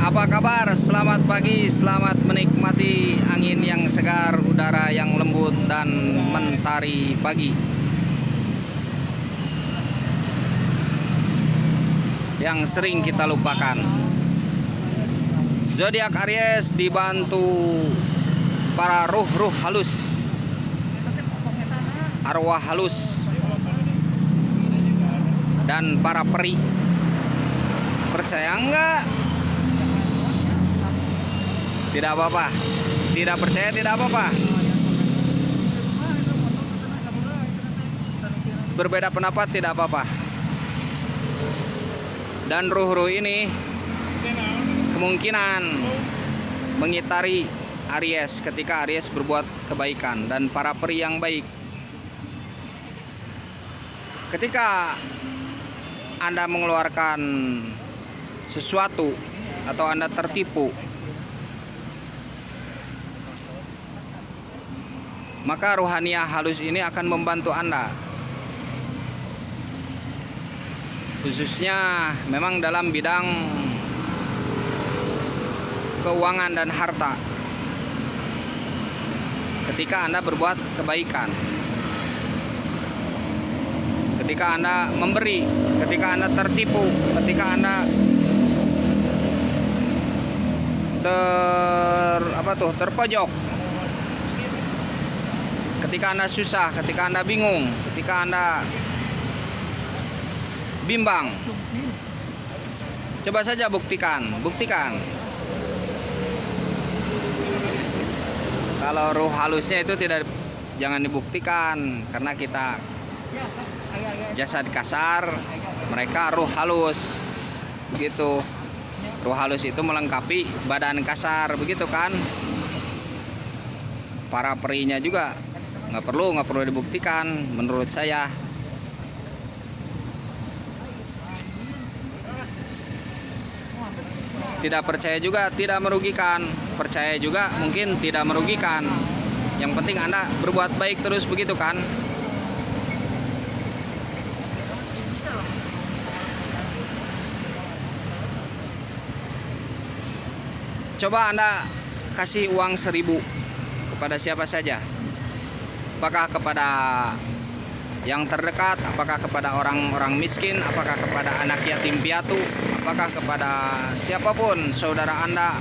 apa kabar? Selamat pagi, selamat menikmati angin yang segar, udara yang lembut, dan mentari pagi yang sering kita lupakan. Zodiak Aries dibantu para ruh-ruh halus, arwah halus, dan para peri. Percaya enggak? Tidak apa-apa. Tidak percaya tidak apa-apa. Berbeda pendapat tidak apa-apa. Dan ruh-ruh ini kemungkinan mengitari Aries ketika Aries berbuat kebaikan, dan para peri yang baik. Ketika Anda mengeluarkan sesuatu atau Anda tertipu, maka ruhaniah halus ini akan membantu Anda, khususnya memang dalam bidang keuangan dan harta. Ketika Anda berbuat kebaikan, ketika Anda memberi, ketika Anda tertipu, ketika Anda terpojok, ketika Anda susah, ketika Anda bingung, ketika Anda bimbang, coba saja buktikan. Kalau ruh halusnya itu jangan dibuktikan, karena kita jasad kasar, mereka ruh halus, begitu. Ruh halus itu melengkapi badan kasar, begitu kan? Para perinya juga nggak perlu dibuktikan, menurut saya. Tidak percaya juga tidak merugikan, percaya juga mungkin tidak merugikan. Yang penting Anda berbuat baik terus, begitu kan? Coba Anda kasih uang 1.000 kepada siapa saja. Apakah kepada yang terdekat, apakah kepada orang-orang miskin, apakah kepada anak yatim piatu, apakah kepada siapapun, saudara Anda,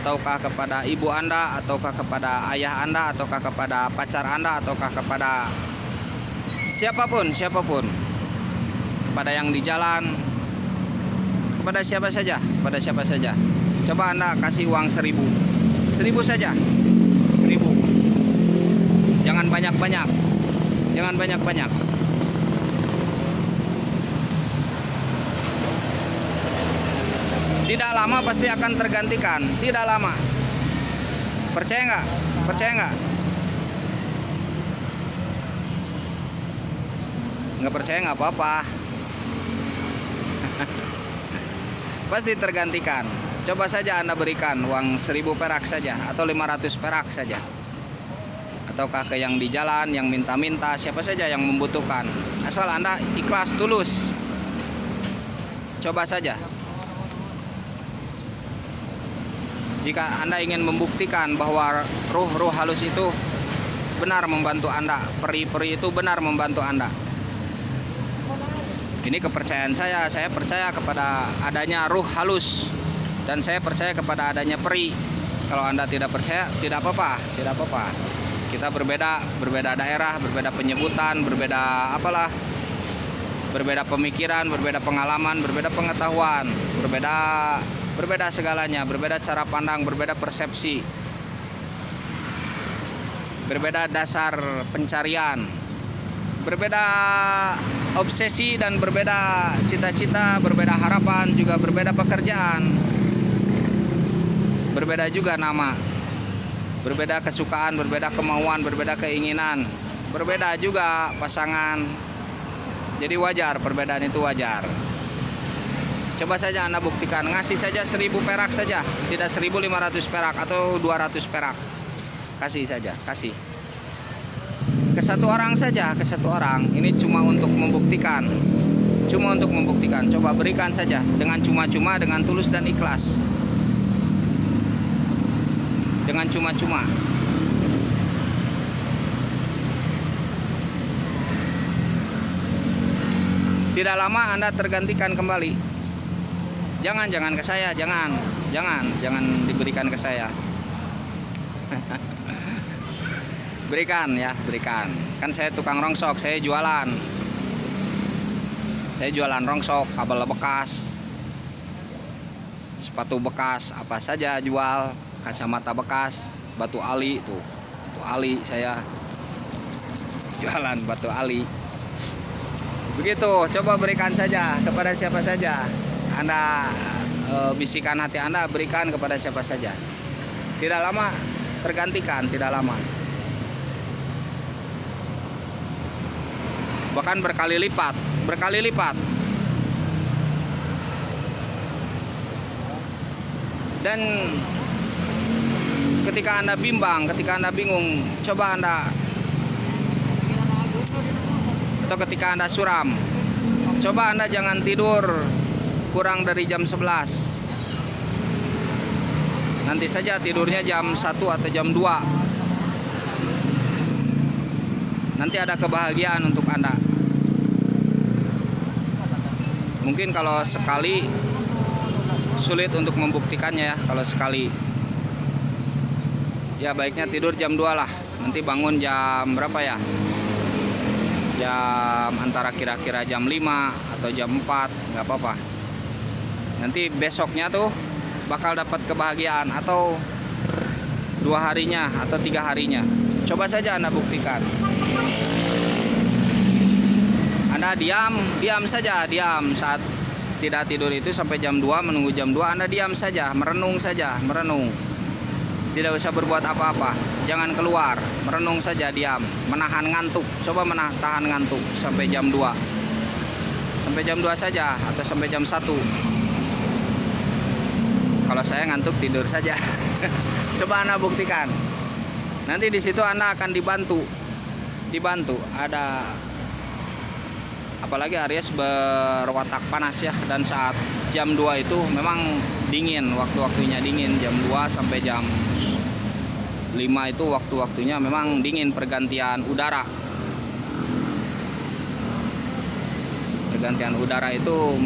ataukah kepada ibu Anda, ataukah kepada ayah Anda, ataukah kepada pacar Anda, ataukah kepada siapapun, kepada yang di jalan, kepada siapa saja, Coba Anda kasih uang 1.000 saja, 1.000. Jangan banyak-banyak. Tidak lama pasti akan tergantikan, tidak lama. Percaya nggak? Nggak percaya nggak apa-apa. Pasti tergantikan. Coba saja Anda berikan uang 1.000 perak saja, atau 500 perak saja, ataukah ke yang di jalan, yang minta-minta, siapa saja yang membutuhkan, asal Anda ikhlas, tulus. Coba saja. Jika Anda ingin membuktikan bahwa ruh-ruh halus itu benar membantu Anda, peri-peri itu benar membantu Anda. Ini kepercayaan saya percaya kepada adanya ruh halus, dan saya percaya kepada adanya peri. Kalau Anda tidak percaya, tidak apa-apa. Kita berbeda daerah, berbeda penyebutan, berbeda pemikiran, berbeda pengalaman, berbeda pengetahuan, berbeda segalanya, berbeda cara pandang, berbeda persepsi, berbeda dasar pencarian, berbeda obsesi, dan berbeda cita-cita, berbeda harapan, juga berbeda pekerjaan, berbeda juga nama, berbeda kesukaan, berbeda kemauan, berbeda keinginan, berbeda juga pasangan. Jadi wajar, perbedaan itu wajar. Coba saja Anda buktikan, ngasih saja 1.000 perak saja, tidak 1.500 perak atau 200 perak. Kasih saja, kasih. Ke satu orang saja, Ini cuma untuk membuktikan. Cuma untuk membuktikan. Coba berikan saja dengan cuma-cuma, dengan tulus dan ikhlas. Dengan cuma-cuma. Tidak lama Anda tergantikan kembali. Jangan ke saya, jangan diberikan ke saya. Berikan ya, berikan. Kan saya tukang rongsok, saya jualan. Saya jualan rongsok, kabel bekas, sepatu bekas, apa saja jual, kacamata bekas, batu ali tuh. Batu ali saya jualan batu ali. Begitu, coba berikan saja kepada siapa saja. Anda bisikan hati Anda, berikan kepada siapa saja. Tidak lama tergantikan, tidak lama. Bahkan berkali lipat. Dan ketika Anda bimbang, ketika Anda bingung, coba Anda, atau ketika Anda suram, coba Anda jangan tidur kurang dari jam 11. Nanti saja tidurnya jam 1 atau jam 2. Nanti ada kebahagiaan untuk Anda. Mungkin kalau sekali sulit untuk membuktikannya ya. Kalau sekali, ya baiknya tidur jam 2 lah. Nanti bangun jam berapa ya? Jam antara kira-kira jam 5 atau jam 4, nggak apa-apa. Nanti besoknya tuh bakal dapat kebahagiaan, atau 2 harinya atau 3 harinya. Coba saja Anda buktikan. Anda diam saja, diam saat tidak tidur itu sampai jam 2, menunggu jam 2 Anda diam saja, merenung saja, merenung. Tidak usah berbuat apa-apa, jangan keluar, merenung saja, diam, menahan ngantuk. Coba tahan ngantuk sampai jam 2. Sampai jam 2 saja atau sampai jam 1. Kalau saya ngantuk tidur saja. Coba Anda buktikan. Nanti di situ Anda akan dibantu. Ada, apalagi Aries berwatak panas ya, dan saat jam 2 itu memang dingin, waktu-waktunya dingin. Jam 2 sampai jam 5 itu waktu-waktunya memang dingin, pergantian udara. Pergantian udara itu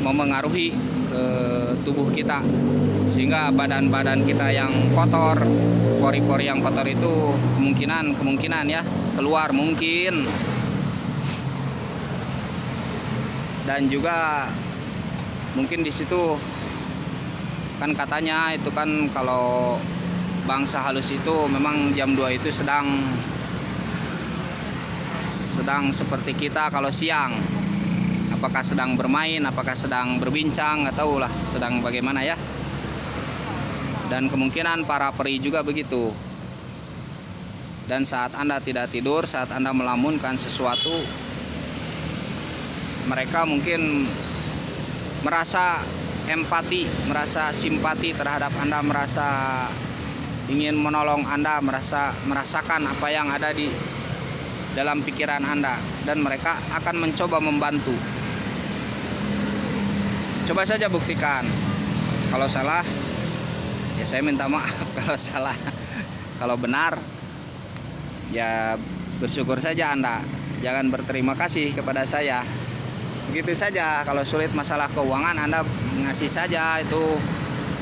memengaruhi ke tubuh kita, sehingga badan-badan kita yang kotor, pori-pori yang kotor itu kemungkinan ya keluar mungkin. Dan juga mungkin di situ kan katanya itu kan kalau bangsa halus itu memang jam 2 itu sedang seperti kita kalau siang. Apakah sedang bermain, apakah sedang berbincang, nggak tahu lah sedang bagaimana ya. Dan kemungkinan para peri juga begitu. Dan saat Anda tidak tidur, saat Anda melamunkan sesuatu, mereka mungkin merasa empati, merasa simpati terhadap Anda, merasa ingin menolong Anda, merasakan apa yang ada di dalam pikiran Anda, dan mereka akan mencoba membantu. Coba saja buktikan. Kalau salah, ya saya minta maaf. Kalau salah, kalau benar, ya bersyukur saja Anda. Jangan berterima kasih kepada saya. Begitu saja. Kalau sulit masalah keuangan, Anda ngasih saja itu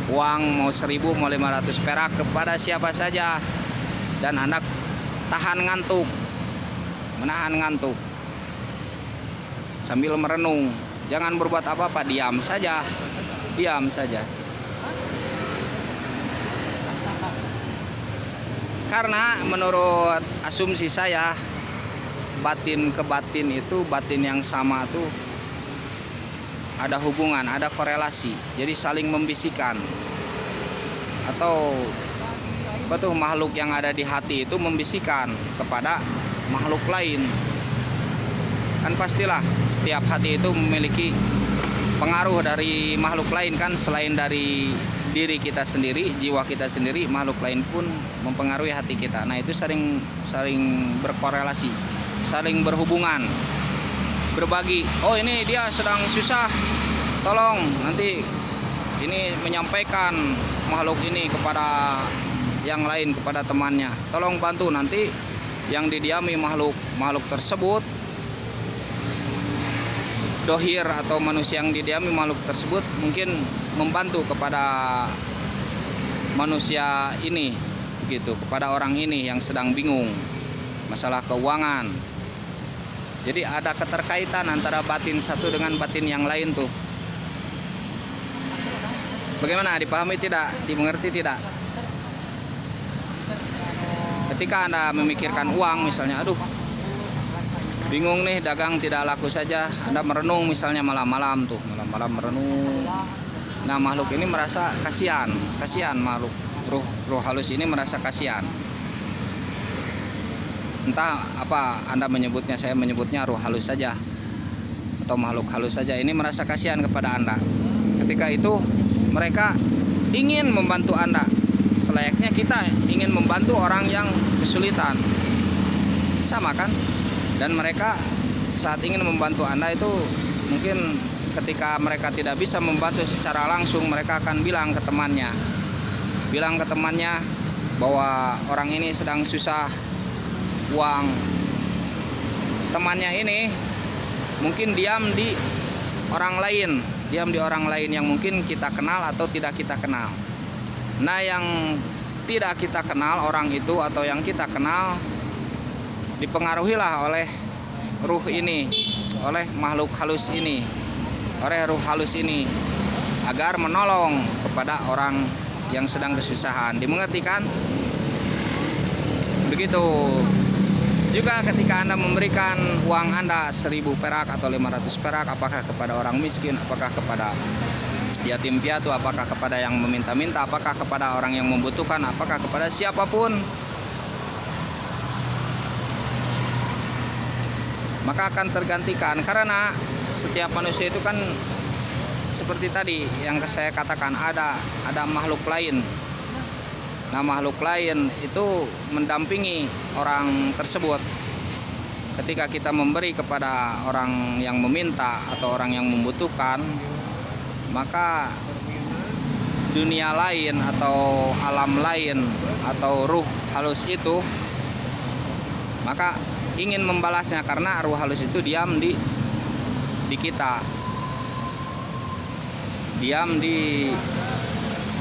uang, mau 1.000, mau 500 perak kepada siapa saja, dan Anda tahan ngantuk, menahan ngantuk sambil merenung. Jangan berbuat apa-apa, diam saja. Karena menurut asumsi saya, batin ke batin itu, batin yang sama tuh ada hubungan, ada korelasi. Jadi saling membisikkan. Atau betul, makhluk yang ada di hati itu membisikkan kepada makhluk lain. Kan pastilah setiap hati itu memiliki pengaruh dari makhluk lain kan, selain dari diri kita sendiri, jiwa kita sendiri, makhluk lain pun mempengaruhi hati kita. Nah, itu saling berkorelasi, saling berhubungan. berbagi. Oh, ini dia sedang susah, tolong nanti ini menyampaikan makhluk ini kepada yang lain, kepada temannya, tolong bantu. Nanti yang didiami makhluk tersebut, dohir atau manusia yang didiami makhluk tersebut mungkin membantu kepada manusia ini, begitu, kepada orang ini yang sedang bingung masalah keuangan. Jadi ada keterkaitan antara batin satu dengan batin yang lain tuh. Bagaimana, dipahami tidak? Dimengerti tidak? Ketika Anda memikirkan uang misalnya, aduh bingung nih, dagang tidak laku saja, Anda merenung misalnya malam-malam tuh, malam-malam merenung. Nah, makhluk ini merasa kasihan makhluk ruh halus ini merasa kasihan. Entah apa Anda menyebutnya, saya menyebutnya ruh halus saja atau makhluk halus saja, ini merasa kasihan kepada Anda. Ketika itu mereka ingin membantu Anda, selayaknya kita ingin membantu orang yang kesulitan, sama kan? Dan mereka saat ingin membantu Anda itu mungkin ketika mereka tidak bisa membantu secara langsung, mereka akan bilang ke temannya bahwa orang ini sedang susah uang. Temannya ini mungkin diam di orang lain yang mungkin kita kenal atau tidak kita kenal. Nah, yang tidak kita kenal orang itu atau yang kita kenal dipengaruhilah oleh ruh ini, oleh makhluk halus ini, oleh ruh halus ini, agar menolong kepada orang yang sedang kesusahan. Dimengerti kan? Begitu juga ketika Anda memberikan uang Anda 1000 perak atau 500 perak, apakah kepada orang miskin, apakah kepada yatim piatu, apakah kepada yang meminta-minta, apakah kepada orang yang membutuhkan, apakah kepada siapapun, maka akan tergantikan. Karena setiap manusia itu kan seperti tadi yang saya katakan, ada makhluk lain. Nah, makhluk lain itu mendampingi orang tersebut. Ketika kita memberi kepada orang yang meminta atau orang yang membutuhkan, maka dunia lain atau alam lain atau ruh halus itu maka ingin membalasnya, karena ruh halus itu diam di kita, diam di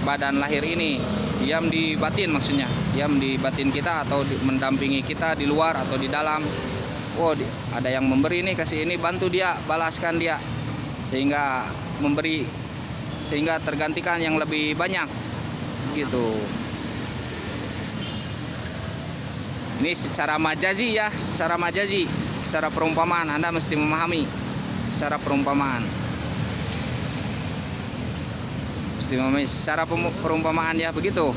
badan lahir ini, diam di batin, maksudnya diam di batin kita atau mendampingi kita di luar atau di dalam. Oh, ada yang memberi nih, kasih ini, bantu dia, balaskan dia, sehingga memberi, sehingga tergantikan yang lebih banyak gitu. Ini secara majazi ya, secara majazi, secara perumpamaan. Anda mesti memahami secara perumpamaan. Mesti memahami secara perumpamaan ya, begitu.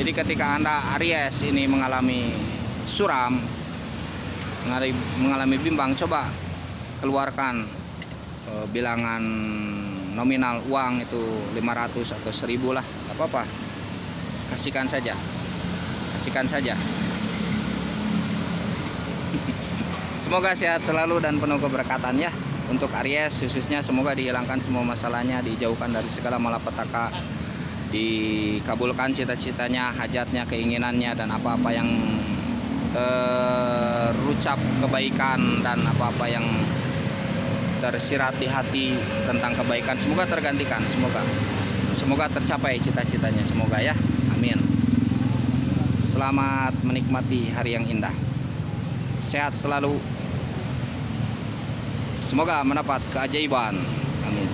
Jadi ketika Anda Aries ini mengalami suram, mengalami bimbang, coba keluarkan bilangan nominal uang itu 500 atau 1000 lah, gak apa-apa. Kasihkan saja. Semoga sehat selalu dan penuh keberkatan ya. Untuk Aries khususnya, semoga dihilangkan semua masalahnya, dijauhkan dari segala malapetaka, dikabulkan cita-citanya, hajatnya, keinginannya, dan apa-apa yang terucap kebaikan dan apa-apa yang tersirat di hati tentang kebaikan, semoga tergantikan, semoga tercapai cita-citanya, semoga ya, amin. Selamat menikmati hari yang indah, sehat selalu, semoga mendapat keajaiban, amin.